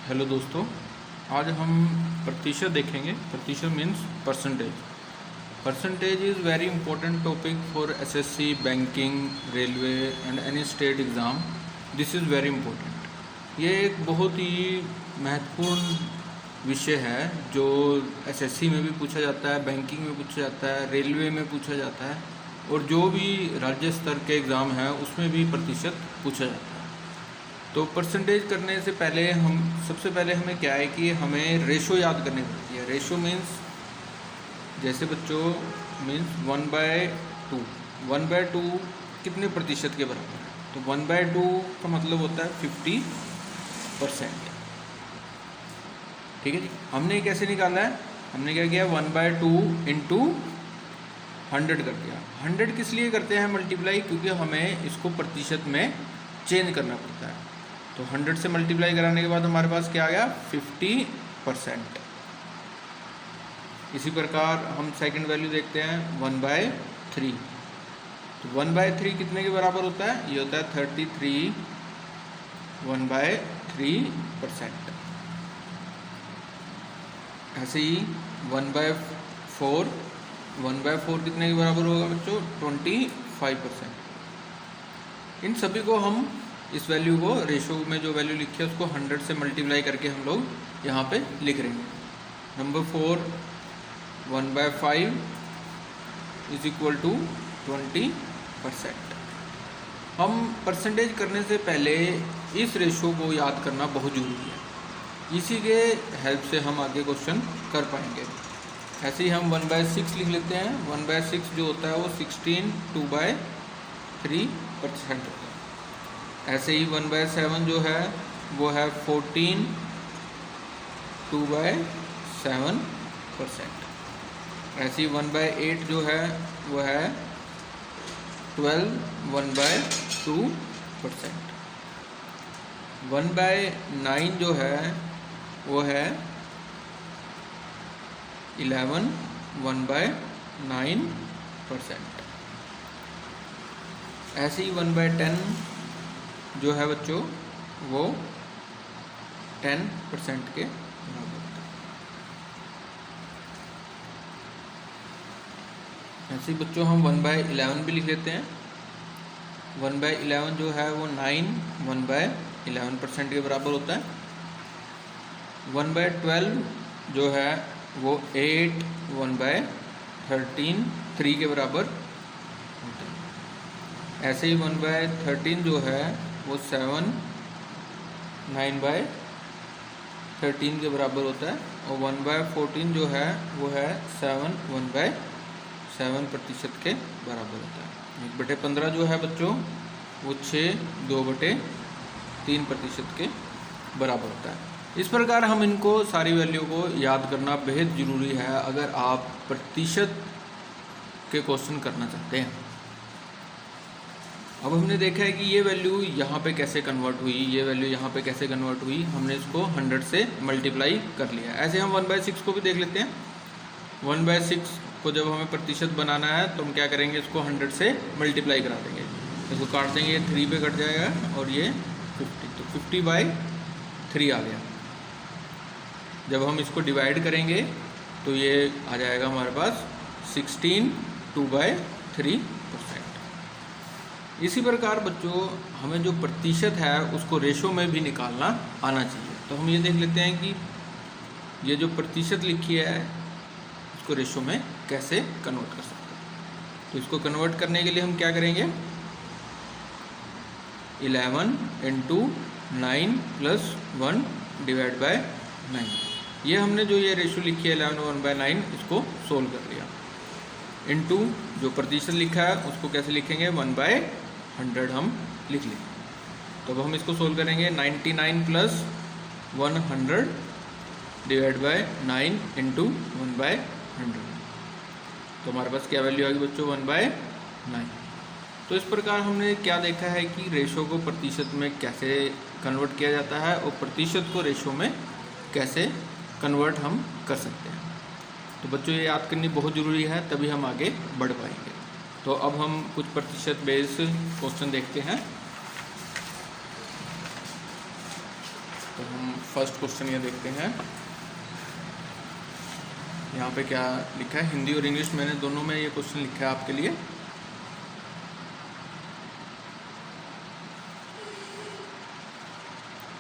Hello दोस्तों, आज हम प्रतिशत देखेंगे। प्रतिशत means percentage. Percentage is very important topic for SSC, banking, railway and any state exam. This is very important. ये एक बहुत ही महत्वपूर्ण विषय है जो एसएससी में भी पूछा जाता है, बैंकिंग में पूछा जाता है, रेलवे में पूछा जाता है और जो भी राज्य स्तर के एग्ज़ाम है उसमें भी प्रतिशत पूछा जाता है। तो परसेंटेज करने से पहले सबसे पहले हमें क्या है कि हमें रेशो याद करनी पड़ती है। रेशो मीन्स जैसे बच्चों मीन्स 1/2। 1/2 कितने प्रतिशत के बराबर है? तो 1/2 का मतलब होता है 50%। ठीक है जी। हमने कैसे निकाला है? हमने क्या किया, 1/2 इंटू 100 कर दिया। 100 किस लिए करते हैं मल्टीप्लाई? क्योंकि हमें इसको प्रतिशत में चेंज करना पड़ता है। तो 100 से मल्टीप्लाई कराने के बाद हमारे पास क्या आ गया, 50%। इसी प्रकार हम सेकंड वैल्यू देखते हैं 1/3। तो 1/3 कितने के बराबर होता है? ये होता है 33 1/3%। ऐसे ही 1/4 1/4 कितने के बराबर होगा बच्चों? 25%। इन सभी को हम इस वैल्यू को रेशो में जो वैल्यू लिखी है उसको 100 से मल्टीप्लाई करके हम लोग यहाँ पे लिख रहे हैं। Number 4 1/5 is equal to 20%। हम परसेंटेज करने से पहले इस रेशो को याद करना बहुत ज़रूरी है। इसी के हेल्प से हम आगे क्वेश्चन कर पाएंगे। ऐसे ही हम 1/6 लिख लेते हैं। 1/6 जो होता है वो 16 2/3% होता है। ऐसे ही 1/7 जो है वो है 14 2/7%। ऐसे ही 1/8 जो है वो है 12 1/2%। 1/9 जो है वो है 11 1/9%। ऐसे ही 1/10 जो है बच्चों वो 10% के बराबर होता है। ऐसे ही बच्चों हम 1/11 भी लिख लेते हैं। 1/11 जो है वो 9 1/11% के बराबर होता है। 1/12 जो है वो 8 1/3 के बराबर होता है। ऐसे ही 1/13 जो है वो 7 9/13 के बराबर होता है। और 1/14 जो है वो है 7 1/7% के बराबर होता है। 1/15 जो है बच्चों वो 6 2/3% के बराबर होता है। इस प्रकार हम इनको सारी वैल्यू को याद करना बेहद ज़रूरी है अगर आप प्रतिशत के क्वेश्चन करना चाहते हैं। अब हमने देखा है कि ये वैल्यू यहाँ पे कैसे कन्वर्ट हुई, ये वैल्यू यहाँ पे कैसे कन्वर्ट हुई। हमने इसको 100 से मल्टीप्लाई कर लिया। ऐसे हम 1/6 को भी देख लेते हैं। 1/6 को जब हमें प्रतिशत बनाना है तो हम क्या करेंगे, इसको 100 से मल्टीप्लाई करा देंगे। इसको काट देंगे, 3 पे कट जाएगा और ये 50, तो 50/3 आ गया। जब हम इसको डिवाइड करेंगे तो ये आ जाएगा हमारे पास 16 2/3%। इसी प्रकार बच्चों हमें जो प्रतिशत है उसको रेशो में भी निकालना आना चाहिए। तो हम ये देख लेते हैं कि ये जो प्रतिशत लिखी है उसको रेशो में कैसे कन्वर्ट कर सकते हैं। तो इसको कन्वर्ट करने के लिए हम क्या करेंगे, 11 इंटू 9 + 1 / 9। ये हमने जो ये रेशो लिखी है 11 1/9 इसको सोल्व कर लिया। इंटू जो प्रतिशत लिखा है उसको कैसे लिखेंगे, 1/100 हम लिख लेंगे। तो अब हम इसको सोल्व करेंगे। 99 + 100 / 9 इंटू 1/100। तो हमारे पास क्या वैल्यू आ गई बच्चों, 1/9। तो इस प्रकार हमने क्या देखा है कि रेशो को प्रतिशत में कैसे कन्वर्ट किया जाता है और प्रतिशत को रेशो में कैसे कन्वर्ट हम कर सकते हैं। तो बच्चों ये याद करनी बहुत ज़रूरी है, तभी हम आगे बढ़ पाएंगे। तो अब हम कुछ प्रतिशत बेस्ड क्वेश्चन देखते हैं। तो हम फर्स्ट क्वेश्चन ये देखते हैं। यहाँ पे क्या लिखा है, हिंदी और इंग्लिश मैंने दोनों में ये क्वेश्चन लिखा है आपके लिए।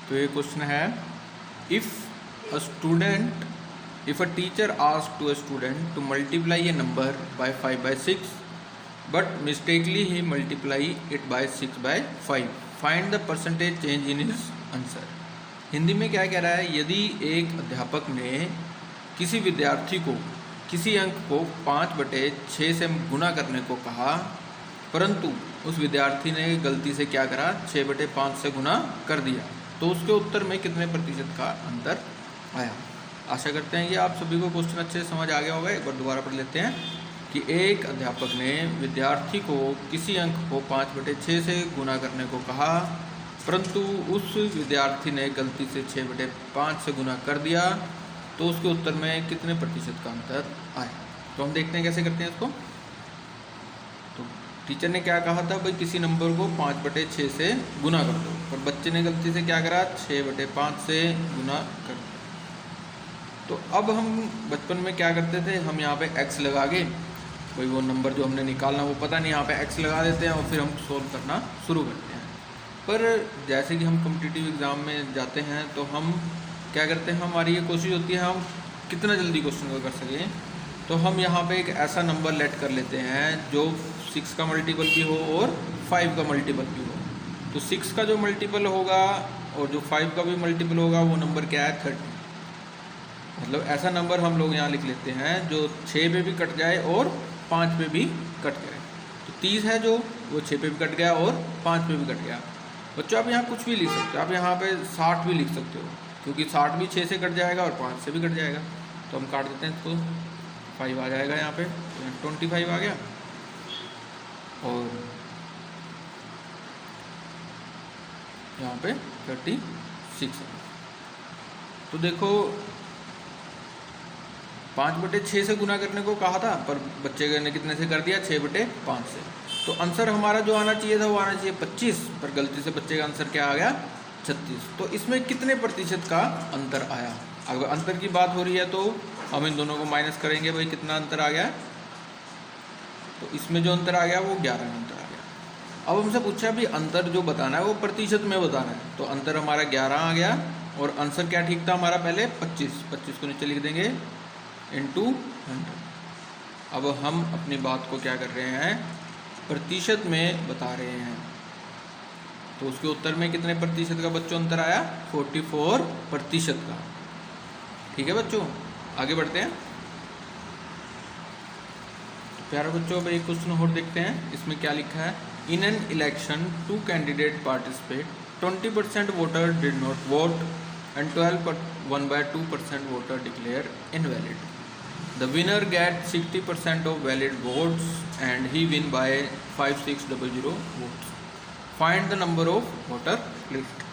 तो ये क्वेश्चन है, if a teacher asks to a student to multiply a number by 5/6 but mistakenly he multiply it by 6/5, find the percentage change in his answer। Hindi में क्या कह रहा है, यदि एक अध्यापक ने किसी विद्यार्थी को किसी अंक को 5/6 से गुना करने को कहा, परंतु उस विद्यार्थी ने गलती से क्या करा, 6/5 से गुना कर दिया, तो उसके उत्तर में कितने प्रतिशत का अंतर आया। आशा करते हैं कि आप सभी को क्वेश्चन अच्छे से समझ आ गया होगा। एक बार दोबारा पढ़ लेते हैं कि एक अध्यापक ने विद्यार्थी को किसी अंक को 5/6 से गुना करने को कहा, परंतु उस विद्यार्थी ने गलती से 6/5 से गुना कर दिया, तो उसके उत्तर में कितने प्रतिशत का अंतर आया। तो हम देखते हैं कैसे करते हैं इसको। तो टीचर ने क्या कहा था, भाई किसी नंबर को 5/6 से गुना कर दो, और बच्चे ने गलती से क्या करा, 6/5 से गुना कर दिया। तो अब हम बचपन में क्या करते थे, हम यहाँ पे x लगा के, भाई वो नंबर जो हमने निकालना वो पता नहीं, यहाँ पे x लगा देते हैं और फिर हम सोल्व करना शुरू करते हैं। पर जैसे कि हम कॉम्पिटिटिव एग्ज़ाम में जाते हैं तो हम क्या करते हैं, हमारी ये कोशिश होती है हम कितना जल्दी क्वेश्चन को कर सकें। तो हम यहाँ पे एक ऐसा नंबर लेट कर लेते हैं जो 6 का मल्टीपल भी हो और 5 का मल्टीपल भी हो। तो 6 का जो मल्टीपल होगा और जो 5 का भी मल्टीपल होगा वो नंबर क्या है, 30। मतलब ऐसा नंबर हम लोग यहाँ लिख लेते हैं जो 6 पे भी कट जाए और 5 पे भी कट जाए। तो 30 है जो वो 6 पे भी कट गया और 5 पे भी कट गया। बच्चों आप यहाँ कुछ भी लिख सकते हो, आप यहाँ पे 60 भी लिख सकते हो, क्योंकि 60 भी 6 से कट जाएगा और 5 से भी कट जाएगा। तो हम काट देते हैं इसको, 5 आ जाएगा यहाँ पे, 25 आ गया, और यहाँ पे 36। तो देखो 5/6 से गुना करने को कहा था, पर बच्चे ने कितने से कर दिया, 6/5 से। तो आंसर हमारा जो आना चाहिए था वो आना चाहिए 25, पर गलती से बच्चे का आंसर क्या आ गया, 36। तो इसमें कितने प्रतिशत का अंतर आया। अगर अंतर की बात हो रही है तो हम इन दोनों को माइनस करेंगे, भाई कितना अंतर आ गया। तो इसमें जो अंतर आ गया वो 11 अंतर आ गया। अब हमसे पूछा भी अंतर जो बताना है वो प्रतिशत में बताना है, तो अंतर हमारा 11 आ गया, और आंसर क्या ठीक था हमारा पहले, 25 को नीचे लिख देंगे इंटू 100। अब हम अपनी बात को क्या कर रहे हैं, प्रतिशत में बता रहे हैं। तो उसके उत्तर में कितने प्रतिशत का बच्चों अंतर आया, 44% का। ठीक है बच्चों, आगे बढ़ते हैं। प्यारे बच्चों अब एक क्वेश्चन और देखते हैं, इसमें क्या लिखा है। In an election 2 candidate participate, 20% voter did not vote and 1/2% voter declare invalid. The winner gets 60% of valid votes and he win by 5600 votes. Find the number of voter list.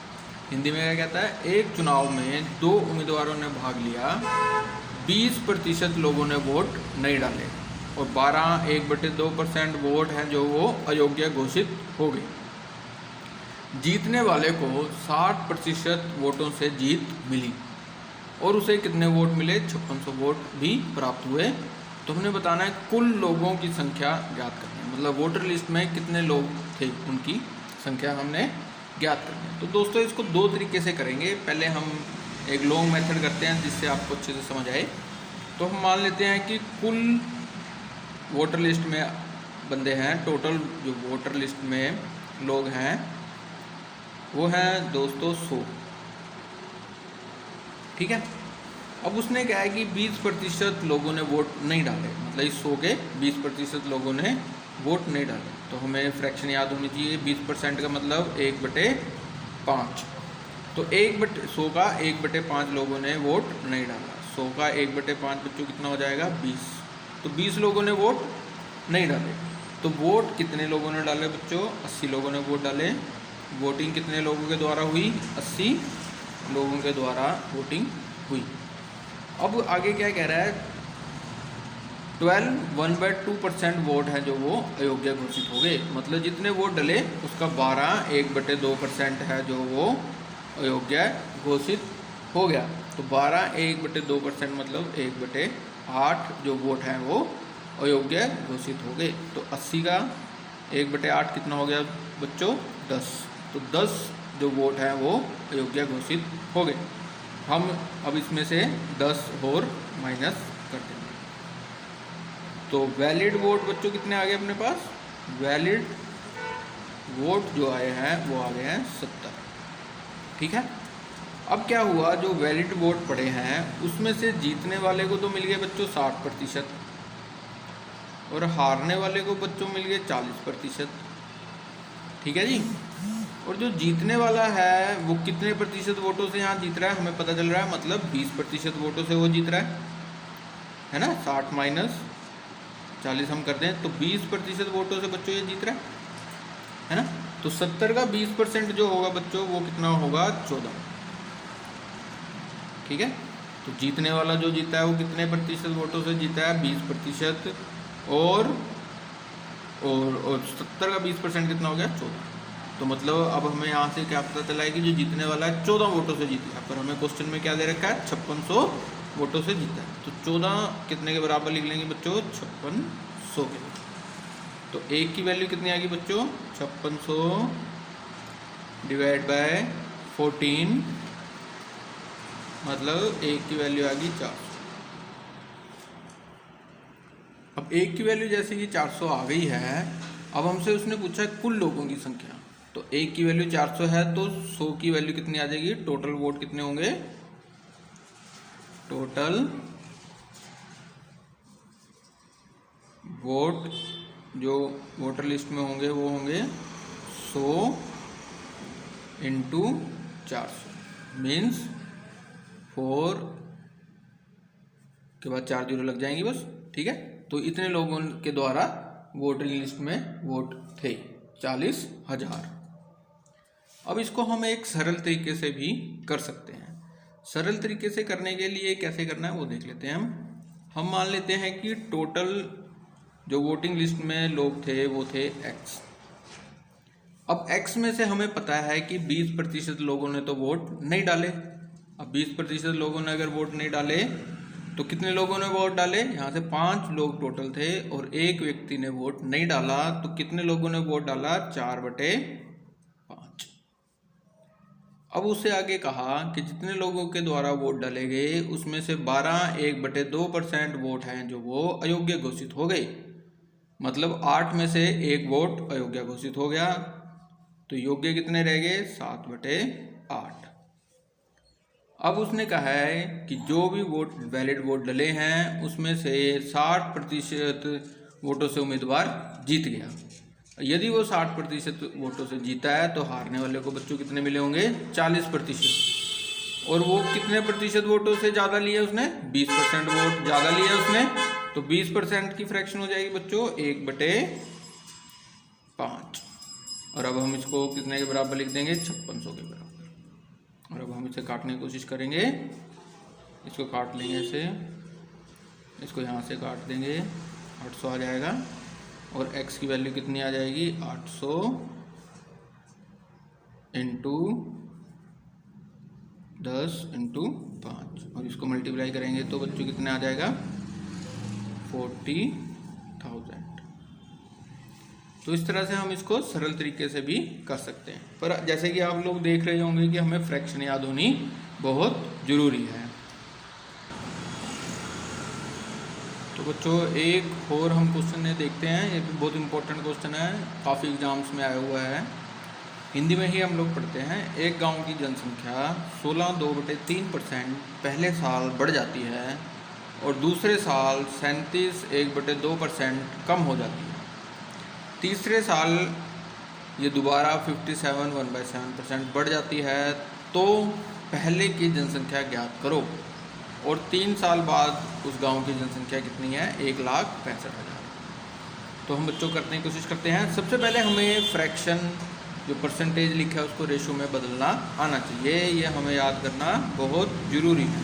Hindi में क्या कहता है, एक चुनाव में 2 उम्मीदवारों ने भाग लिया, 20% लोगों ने वोट नहीं डाले और 1/2% वोट हैं जो वो अयोग्य घोषित हो गए। जीतने वाले को 60% वोटों से जीत मिली और उसे कितने वोट मिले, 5600 वोट भी प्राप्त हुए। तो हमने बताना है कुल लोगों की संख्या ज्ञात करनी है, मतलब वोटर लिस्ट में कितने लोग थे उनकी संख्या हमने ज्ञात करनी है। तो दोस्तों इसको 2 तरीके से करेंगे। पहले हम एक लॉन्ग मेथड करते हैं जिससे आपको अच्छे से समझ आए। तो हम मान लेते हैं कि कुल वोटर लिस्ट में बंदे हैं, टोटल जो वोटर लिस्ट में लोग हैं वो हैं दोस्तों 100। ठीक है। अब उसने क्या है कि 20% लोगों ने वोट नहीं डाले, मतलब इस 100 के 20% लोगों ने वोट नहीं डाले। तो हमें फ्रैक्शन याद होनी चाहिए, 20% का मतलब 1/5। तो 1/100 का 1/5 लोगों ने वोट नहीं डाला। 100 का 1/5 बच्चों कितना हो जाएगा, 20। तो 20 लोगों ने वोट नहीं डाले। तो वोट कितने लोगों ने डाले बच्चों, 80 लोगों ने वोट डाले। वोटिंग कितने लोगों के द्वारा हुई, 80 लोगों के द्वारा वोटिंग हुई। अब आगे क्या कह रहा है, 1/2% वोट है जो वो अयोग्य घोषित हो गए, मतलब जितने वोट डले उसका 1/2% है जो वो अयोग्य घोषित हो गया। तो 12 1/2% मतलब 1/8 जो वोट हैं वो अयोग्य घोषित हो गए। तो 80 का 1/8 कितना हो गया बच्चों? 10। तो 10 जो वोट हैं वो अयोग्य घोषित हो गए। हम अब इसमें से 10 और माइनस कर देंगे। तो वैलिड वोट बच्चों कितने आ गए अपने पास? वैलिड वोट जो आए हैं वो आ गए हैं 70। ठीक है। अब क्या हुआ, जो वैलिड वोट पड़े हैं उसमें से जीतने वाले को तो मिल गए बच्चों 60% और हारने वाले को बच्चों मिल गए 40%। ठीक है जी। और जो जीतने वाला है वो कितने प्रतिशत वोटों से यहाँ जीत रहा है हमें पता चल रहा है, मतलब 20% वोटों से वो जीत रहा है ना। 60 माइनस 40 हम करते हैं तो 20% वोटों से बच्चों ये जीत रहा है ना। तो 70 का 20% जो होगा बच्चों वो कितना होगा? 14। ठीक है। तो जीतने वाला जो जीता है वो कितने प्रतिशत वोटों से जीता है? 20%। और 70 का 20% कितना हो गया? 14। तो मतलब अब हमें यहाँ से क्या पता चला है कि जो जीतने वाला है 14 वोटों से जीता है, पर हमें क्वेश्चन में क्या दे रखा है? 5600 वोटों से जीता है। तो 14 कितने के बराबर लिख लेंगे बच्चों? 5600 के। तो एक की वैल्यू कितनी आ गई बच्चों? 5600 डिवाइड बाय 14 मतलब एक की वैल्यू आ गई 400। अब एक की वैल्यू जैसे कि 400 आ गई है, अब हमसे उसने पूछा है कुल लोगों की संख्या। तो एक की वैल्यू 400 है तो 100 की वैल्यू कितनी आ जाएगी? टोटल वोट कितने होंगे? टोटल वोट जो वोटर लिस्ट में होंगे वो होंगे 100 इंटू 400 मीन्स 4 के बाद 4 जीरो लग जाएंगी बस। ठीक है। तो इतने लोगों के द्वारा वोटर लिस्ट में वोट थे 40,000। अब इसको हम एक सरल तरीके से भी कर सकते हैं। सरल तरीके से करने के लिए कैसे करना है वो देख लेते हैं हम मान लेते हैं कि टोटल जो वोटिंग लिस्ट में लोग थे वो थे x। अब x में से हमें पता है कि 20% लोगों ने तो वोट नहीं डाले। अब 20% लोगों ने अगर वोट नहीं डाले तो कितने लोगों ने वोट डाले? यहाँ से 5 लोग टोटल थे और एक व्यक्ति ने वोट नहीं डाला। तो कितने लोगों ने वोट डाला? 4/5। अब उससे आगे कहा कि जितने लोगों के द्वारा वोट डाले गए उसमें से 12 1/2% वोट हैं जो वो अयोग्य घोषित हो गए। मतलब 8 में से 1 वोट अयोग्य घोषित हो गया। तो योग्य कितने रह गए? 7/8। अब उसने कहा है कि जो भी वोट वैलिड वोट डले हैं उसमें से 60% वोटों से उम्मीदवार जीत गया। यदि वो 60% वोटों से जीता है तो हारने वाले को बच्चों कितने मिले होंगे? 40%। और वो कितने प्रतिशत वोटों से ज़्यादा लिए उसने? 20% वोट ज़्यादा लिए उसने। तो 20% की फ्रैक्शन हो जाएगी बच्चों 1/5। और अब हम इसको कितने के बराबर लिख देंगे? 5600 के बराबर। और अब हम इसे काटने की कोशिश करेंगे। इसको काट लेंगे ऐसे, इसको यहाँ से काट देंगे, 800 आ जाएगा। और x की वैल्यू कितनी आ जाएगी? 800 इंटू 10 इंटू 5 और इसको मल्टीप्लाई करेंगे तो बच्चों कितने आ जाएगा? 40,000। तो इस तरह से हम इसको सरल तरीके से भी कर सकते हैं। पर जैसे कि आप लोग देख रहे होंगे कि हमें फ्रैक्शन याद होनी बहुत ज़रूरी है। तो बच्चों एक और हम क्वेश्चन देखते हैं। ये भी बहुत इंपॉर्टेंट क्वेश्चन है, काफ़ी एग्जाम्स में आया हुआ है। हिंदी में ही हम लोग पढ़ते हैं। एक गांव की जनसंख्या 16.2% पहले साल बढ़ जाती है और दूसरे साल 37.1/2% कम हो जाती है। तीसरे साल ये दोबारा 57.1/7% बढ़ जाती है। तो पहले की जनसंख्या ज्ञात करो। और 3 साल बाद उस गांव की जनसंख्या कितनी है? 1,65,000। तो हम बच्चों करने की कोशिश करते हैं। सबसे पहले हमें फ्रैक्शन जो परसेंटेज लिखा है उसको रेशो में बदलना आना चाहिए। ये हमें याद करना बहुत ज़रूरी है।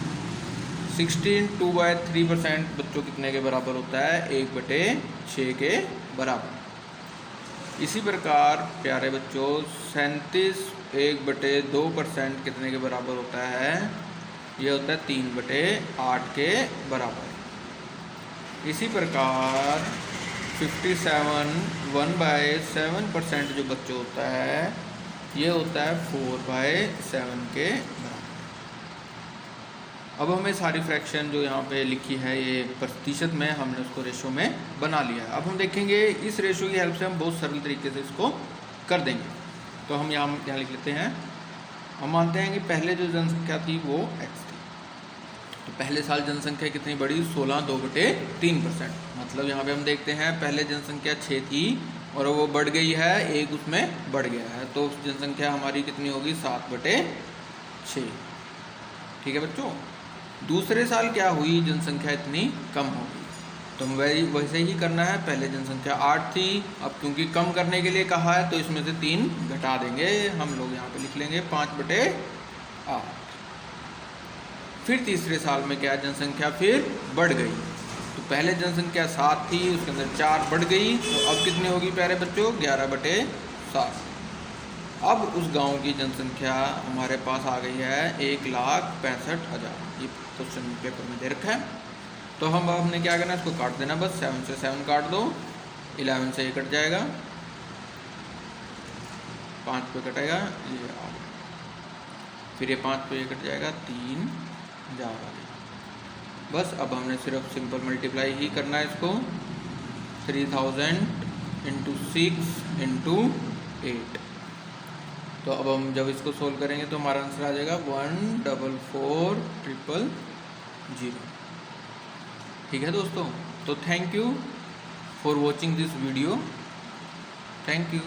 16/2/3% बच्चों कितने के बराबर होता है? 1/6 के बराबर। इसी प्रकार प्यारे बच्चों 37 1/2% कितने के बराबर होता है? ये होता है 3/8 के बराबर। इसी प्रकार 57 1/7% जो बच्चों होता है ये होता है 4/7 के बराबर। अब हमें सारी फ्रैक्शन जो यहाँ पे लिखी है ये प्रतिशत में हमने उसको रेशो में बना लिया है। अब हम देखेंगे इस रेशो की हेल्प से हम बहुत सरल तरीके से इसको कर देंगे। तो हम यहाँ लिख लेते हैं, हम मानते हैं कि पहले जो जनसंख्या थी वो x थी। तो पहले साल जनसंख्या कितनी बढ़ी? 16 2/3%। मतलब यहाँ पे हम देखते हैं पहले जनसंख्या 6 थी और वो बढ़ गई है, 1 उसमें बढ़ गया है, तो जनसंख्या हमारी कितनी होगी? 7/6। ठीक है बच्चों। दूसरे साल क्या हुई? जनसंख्या इतनी कम हो गई। तो वैसे ही करना है। पहले जनसंख्या 8 थी, अब क्योंकि कम करने के लिए कहा है तो इसमें से 3 घटा देंगे। हम लोग यहाँ पे लिख लेंगे 5/8। फिर तीसरे साल में क्या? जनसंख्या फिर बढ़ गई। तो पहले जनसंख्या 7 थी, उसके अंदर 4 बढ़ गई, तो अब कितनी होगी प्यारे बच्चों? 11/7। अब उस गांव की जनसंख्या हमारे पास आ गई है 1,65,000। ये क्वेश्चन पेपर में दे रखा है। तो हमने क्या करना है? इसको काट देना बस। 7 से 7 काट दो, 11 से 1 कट जाएगा, 5 पे कटेगा, ये आ गया। फिर ये 5 पे कट जाएगा, 3 जाएगा। बस अब हमने सिर्फ सिंपल मल्टीप्लाई ही करना है इसको। 3000 × 6 × 8। तो अब हम जब इसको सोल्व करेंगे तो हमारा आंसर आ जाएगा 144,000। ठीक है दोस्तों। तो thank you for watching this video. Thank you.